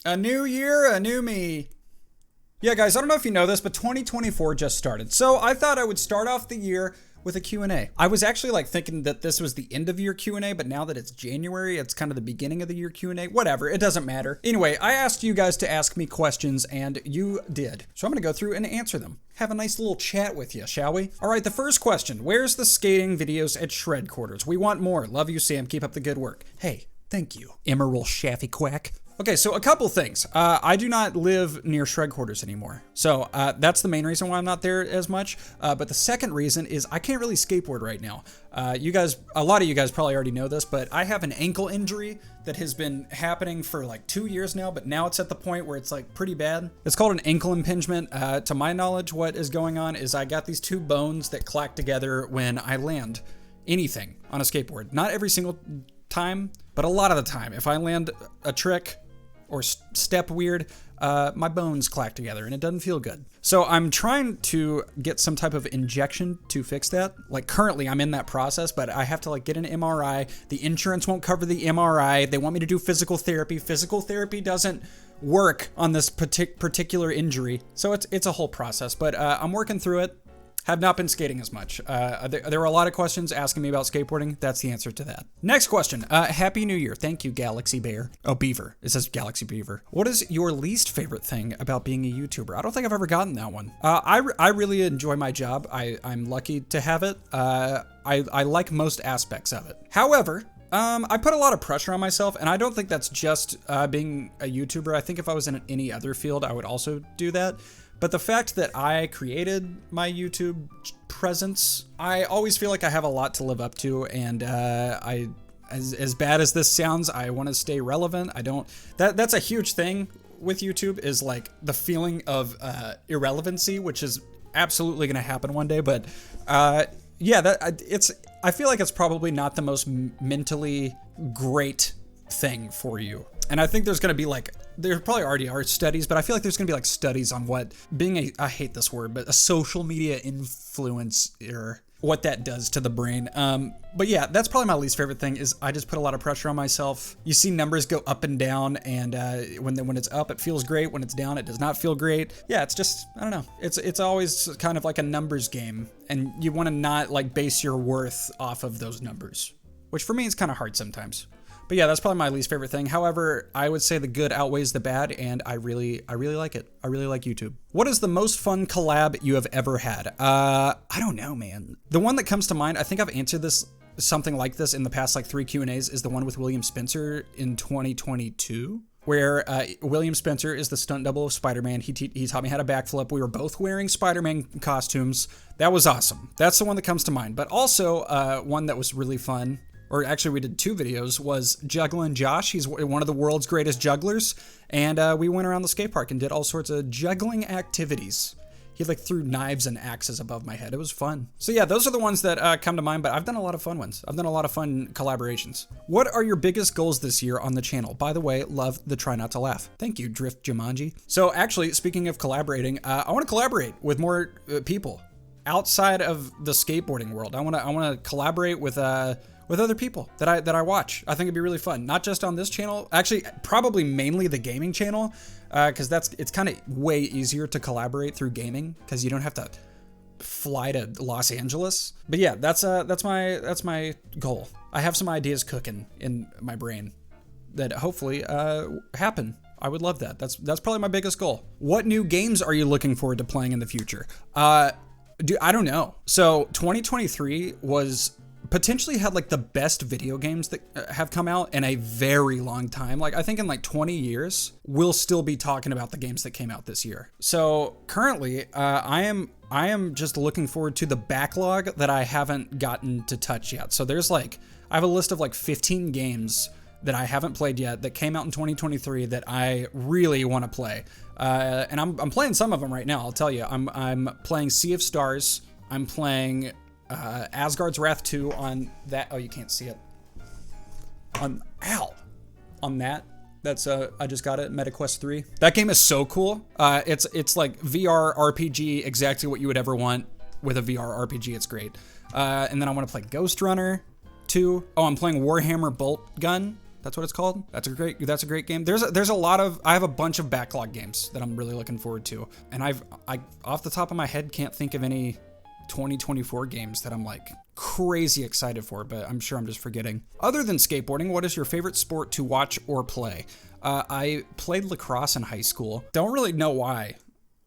A new year, a new me. Yeah, guys, I don't know if you know this, but 2024 just started. So I thought I would start off the year with a Q&A. I was actually like thinking that this was the end of year Q&A, but now that it's January, it's kind of the beginning of the year Q&A. Whatever, it doesn't matter. Anyway, I asked you guys to ask me questions and you did. So I'm gonna go through and answer them. Have a nice little chat with you, shall we? All right, the first question. Where's the skating videos at Shred Quarters? We want more. Love you, Sam. Keep up the good work. Hey, thank you, Emerald Shaffy Quack. Okay, so a couple things. I do not live near Shred Quarters anymore. So that's the main reason why I'm not there as much. But the second reason is I can't really skateboard right now. A lot of you guys probably already know this, but I have an ankle injury that has been happening for like 2 years now, but now it's at the point where it's like pretty bad. It's called an ankle impingement. To my knowledge, what is going on is I got these two bones that clack together when I land anything on a skateboard. Not every single time, but a lot of the time. If I land a trick or step weird, my bones clack together and it doesn't feel good. So I'm trying to get some type of injection to fix that. Like currently I'm in that process, but I have to like get an MRI. The insurance won't cover the MRI. They want me to do physical therapy. Physical therapy doesn't work on this particular injury. So it's a whole process, but I'm working through it. Have not been skating as much. There were a lot of questions asking me about skateboarding. That's the answer to that. Next question. Happy New Year. Thank you, Galaxy Bear. Oh, Beaver. It says Galaxy Beaver. What is your least favorite thing about being a YouTuber? I don't think I've ever gotten that one. I really enjoy my job. I'm lucky to have it. I like most aspects of it. However, I put a lot of pressure on myself, and I don't think that's just being a YouTuber. I think if I was in any other field, I would also do that. But the fact that I created my YouTube presence, I always feel like I have a lot to live up to, and as bad as this sounds, I want to stay relevant. That's a huge thing with YouTube, is like the feeling of irrelevancy, which is absolutely going to happen one day. But yeah, I feel like it's probably not the most mentally great thing for you. And I think there's going to be like, there probably already are studies, but I feel like there's going to be like studies on what being I hate this word, but a social media influencer, what that does to the brain. But yeah, that's probably my least favorite thing, is I just put a lot of pressure on myself. You see numbers go up and down, and when it's up, it feels great. When it's down, it does not feel great. Yeah, it's just, I don't know. It's always kind of like a numbers game, and you want to not like base your worth off of those numbers, which for me is kind of hard sometimes. But yeah, that's probably my least favorite thing. However, I would say the good outweighs the bad, and I really like it. I really like YouTube. What is the most fun collab you have ever had? I don't know, man. The one that comes to mind, I think I've answered something like this in the past like 3 Q&As, is the one with William Spencer in 2022. Where William Spencer is the stunt double of Spider-Man. He taught me how to backflip. We were both wearing Spider-Man costumes. That was awesome. That's the one that comes to mind. But also one that was really fun, or actually we did 2 videos, was Juggling Josh. He's one of the world's greatest jugglers. And we went around the skate park and did all sorts of juggling activities. He like threw knives and axes above my head. It was fun. So yeah, those are the ones that come to mind, but I've done a lot of fun ones. I've done a lot of fun collaborations. What are your biggest goals this year on the channel? By the way, love the Try Not to Laugh. Thank you, Drift Jumanji. So actually, speaking of collaborating, I want to collaborate with more people outside of the skateboarding world. I want to collaborate with other people that I watch. I think it'd be really fun. Not just on this channel, actually probably mainly the gaming channel, because it's kind of way easier to collaborate through gaming because you don't have to fly to Los Angeles. But yeah, that's my goal. I have some ideas cooking in my brain that hopefully happen. I would love that. That's probably my biggest goal. What new games are you looking forward to playing in the future? I don't know. So 2023 potentially had like the best video games that have come out in a very long time. Like I think in like 20 years, we'll still be talking about the games that came out this year. So currently, I am just looking forward to the backlog that I haven't gotten to touch yet. So I have a list of like 15 games that I haven't played yet that came out in 2023 that I really want to play. And I'm playing some of them right now. I'll tell you, I'm playing Sea of Stars. I'm playing Asgard's Wrath 2 on that. Oh, you can't see it. On that. That's I just got it. MetaQuest 3. That game is so cool. It's like VR RPG, exactly what you would ever want with a VR RPG. It's great. And then I want to play Ghost Runner 2. Oh, I'm playing Warhammer Bolt Gun. That's what it's called. That's a great game. There's a lot of, I have a bunch of backlog games that I'm really looking forward to. And I off the top of my head can't think of any 2024 games that I'm like crazy excited for, but I'm sure I'm just forgetting. Other than skateboarding, what is your favorite sport to watch or play? I played lacrosse in high school. Don't really know why.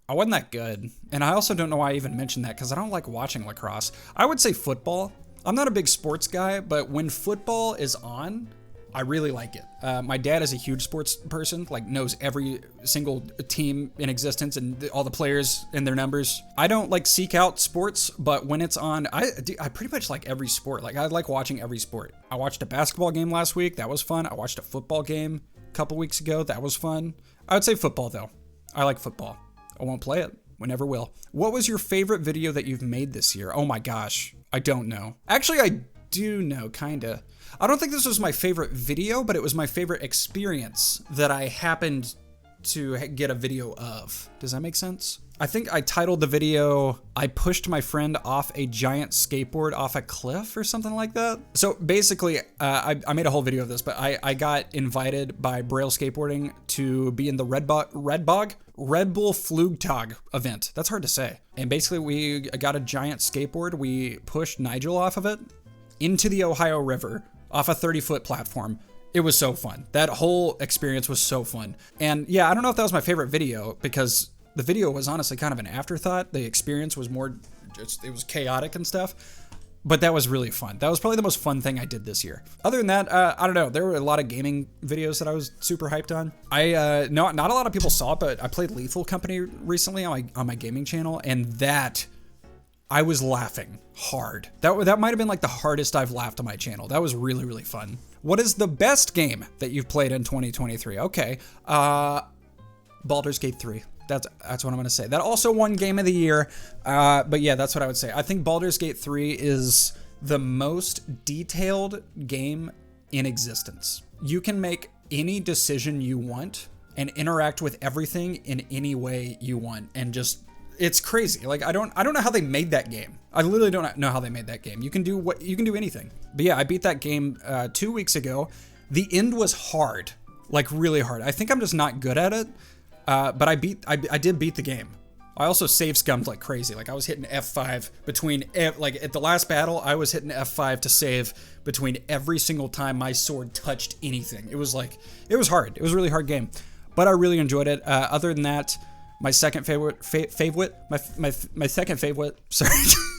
I wasn't that good. And I also don't know why I even mentioned that because I don't like watching lacrosse. I would say football. I'm not a big sports guy, but when football is on, I really like it. My dad is a huge sports person, like knows every single team in existence and all the players and their numbers. I don't like seek out sports, but when it's on, I pretty much like every sport. Like I like watching every sport. I watched a basketball game last week. That was fun. I watched a football game a couple weeks ago. That was fun. I would say football though. I like football. I won't play it. We never will. What was your favorite video that you've made this year? Oh my gosh. I don't know. Actually, I do know, kinda. I don't think this was my favorite video, but it was my favorite experience that I happened to get a video of. Does that make sense? I think I titled the video, I pushed my friend off a giant skateboard off a cliff or something like that. So basically, I made a whole video of this, but I got invited by Braille Skateboarding to be in the Red Bull Flugtag event. That's hard to say. And basically we got a giant skateboard. We pushed Nigel off of it into the Ohio River off a 30-foot platform. It was so fun. That whole experience was so fun. And yeah, I don't know if that was my favorite video because the video was honestly kind of an afterthought. The experience was more, it was chaotic and stuff, but that was really fun. That was probably the most fun thing I did this year. Other than that, I don't know. There were a lot of gaming videos that I was super hyped on. Not a lot of people saw it, but I played Lethal Company recently on my gaming channel, and that I was laughing hard. That might have been like the hardest I've laughed on my channel. That was really, really fun. What is the best game that you've played in 2023? Okay, Baldur's Gate 3. That's what I'm gonna say. That also won Game of the Year, but yeah, that's what I would say. I think Baldur's Gate 3 is the most detailed game in existence. You can make any decision you want and interact with everything in any way you want, and just, it's crazy. Like I don't know how they made that game. I literally don't know how they made that game. You can do anything. But yeah, I beat that game 2 weeks ago. The end was hard, like really hard. I think I'm just not good at it. But I did beat the game. I also save scummed like crazy. Like I was hitting F5 between, like at the last battle, I was hitting F5 to save between every single time my sword touched anything. It was hard. It was a really hard game, but I really enjoyed it. Other than that, my second favorite, my second favorite, sorry,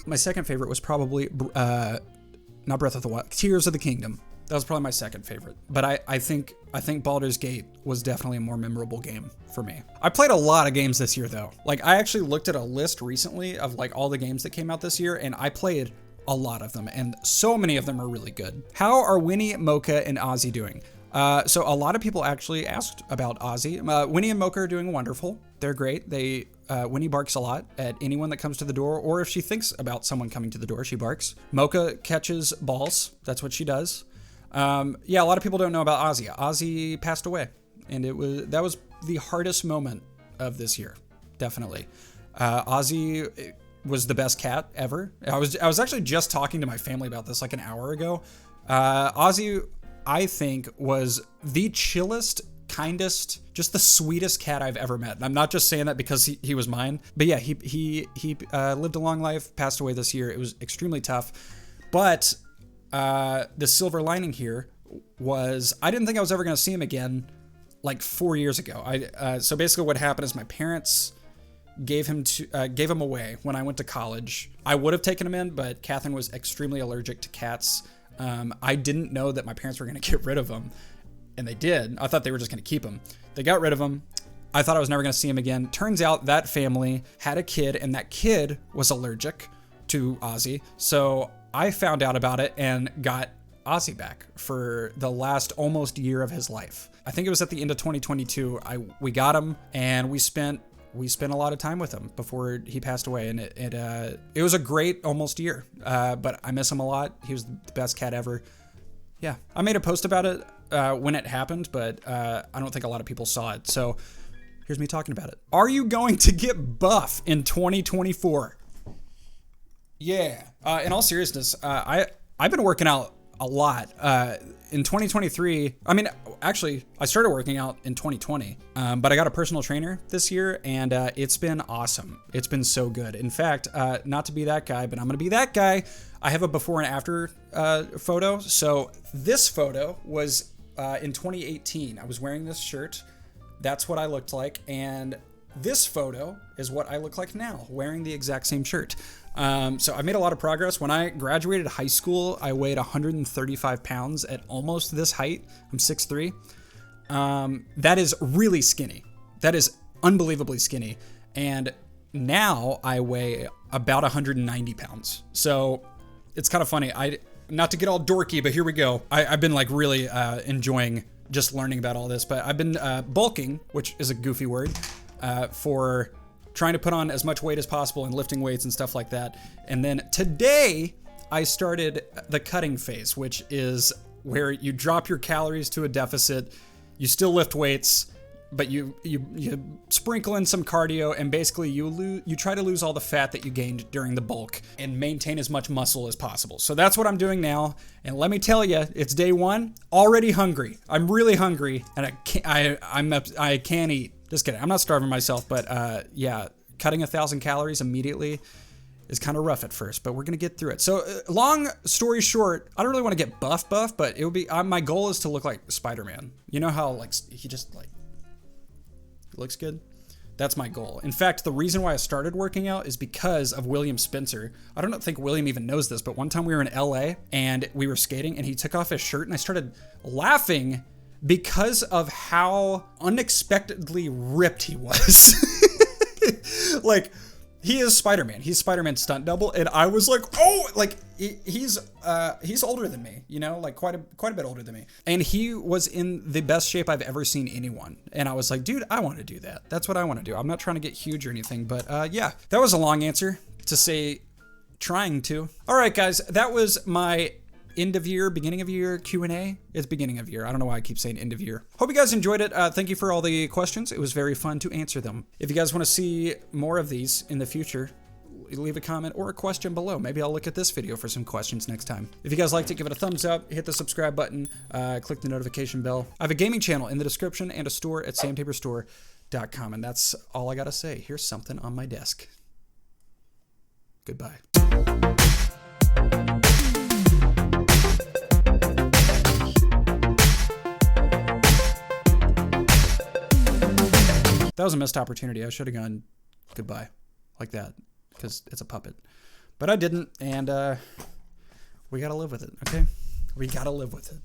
my second favorite was probably, not Breath of the Wild, Tears of the Kingdom. That was probably my second favorite, but I think Baldur's Gate was definitely a more memorable game for me. I played a lot of games this year though. Like I actually looked at a list recently of like all the games that came out this year, and I played a lot of them, and so many of them are really good. How are Winnie, Mocha, and Azie doing? So a lot of people actually asked about Azie. Winnie and Mocha are doing wonderful. They're great. Winnie barks a lot at anyone that comes to the door, or if she thinks about someone coming to the door, she barks. Mocha catches balls. That's what she does. Yeah, a lot of people don't know about Azie. Azie passed away, and that was the hardest moment of this year, definitely. Azie was the best cat ever. I was actually just talking to my family about this like an hour ago. Azie, I think, was the chillest, kindest, just the sweetest cat I've ever met. And I'm not just saying that because he was mine, but yeah, he lived a long life, passed away this year. It was extremely tough, but the silver lining here was I didn't think I was ever going to see him again like 4 years ago. So basically what happened is my parents gave him away when I went to college. I would have taken him in, but Catherine was extremely allergic to cats. I didn't know that my parents were going to get rid of him, and they did. I thought they were just going to keep him. They got rid of him. I thought I was never going to see him again. Turns out that family had a kid, and that kid was allergic to Azie. So I found out about it and got Azie back for the last almost year of his life. I think it was at the end of 2022. We got him, and we spent a lot of time with him before he passed away, and it was a great almost year. But I miss him a lot. He was the best cat ever. Yeah, I made a post about it when it happened, but I don't think a lot of people saw it. So here's me talking about it. Are you going to get buff in 2024? Yeah. In all seriousness, I've been working out a lot. In 2023, I mean, actually, I started working out in 2020, but I got a personal trainer this year, and it's been awesome. It's been so good. In fact, not to be that guy, but I'm gonna be that guy. I have a before and after photo. So this photo was in 2018. I was wearing this shirt. That's what I looked like, and this photo is what I look like now, wearing the exact same shirt. So I made a lot of progress. When I graduated high school, I weighed 135 pounds at almost this height. I'm 6'3". That is really skinny. That is unbelievably skinny. And now I weigh about 190 pounds. So it's kind of funny. Not to get all dorky, but here we go. I've been like really enjoying just learning about all this, but I've been bulking, which is a goofy word, for trying to put on as much weight as possible and lifting weights and stuff like that. And then today I started the cutting phase, which is where you drop your calories to a deficit, you still lift weights, but you sprinkle in some cardio, and basically you try to lose all the fat that you gained during the bulk and maintain as much muscle as possible. So that's what I'm doing now. And let me tell you, it's day one, already hungry. I'm really hungry, and I can't eat. Just kidding. I'm not starving myself, but yeah, cutting 1,000 calories immediately is kind of rough at first, but we're gonna get through it. So long story short, I don't really want to get buff, but it would be my goal is to look like Spider-Man. You know how like he just like looks good? That's my goal. In fact, the reason why I started working out is because of William Spencer. I don't think William even knows this, but one time we were in LA and we were skating and he took off his shirt and I started laughing because of how unexpectedly ripped he was. Like, he is Spider-Man. He's Spider-Man's stunt double, and I was like, oh, like he's older than me, you know, like quite a bit older than me, and he was in the best shape I've ever seen anyone. And I was like, dude, I want to do that. That's what I want to do. I'm not trying to get huge or anything, but yeah, that was a long answer to say trying to. All right, guys, that was my end of year, beginning of year Q&A. It's beginning of year. I don't know why I keep saying end of year. Hope you guys enjoyed it. Thank you for all the questions. It was very fun to answer them. If you guys want to see more of these in the future, leave a comment or a question below. Maybe I'll look at this video for some questions next time. If you guys liked it, give it a thumbs up, hit the subscribe button, click the notification bell. I have a gaming channel in the description and a store at samtaborstore.com. And that's all I got to say. Here's something on my desk. Goodbye. That was a missed opportunity. I should have gone goodbye like that because it's a puppet. But I didn't, and we got to live with it, okay? We got to live with it.